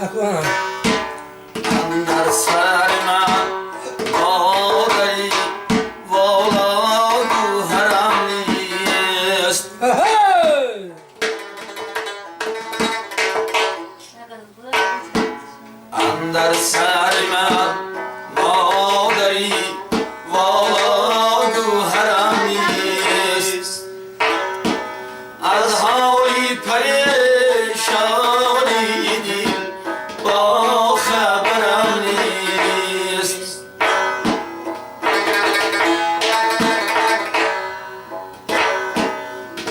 اکوان اندر سر من آدری والا گوهرم نیست اندر سر من مادری والا گوهرم نیست از حالی پریشانی دل با خبرم نیست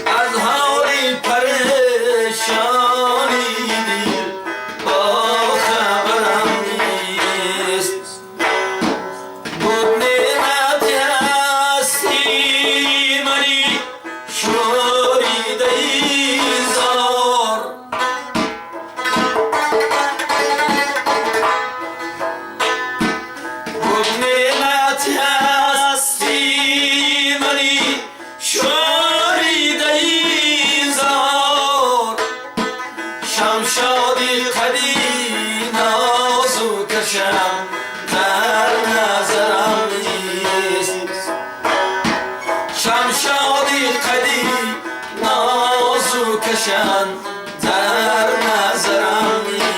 از حالی پریشانی دل با خبرم نیست بود نعمتی هستی منی شوریده زار بود نعمتی هستی منی شوریده زار شمشادی قدی نازو کشم در نظرم نیست شمشادی قدی نازو کشم در نظرم نیست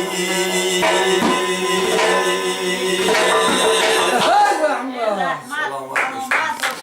کدی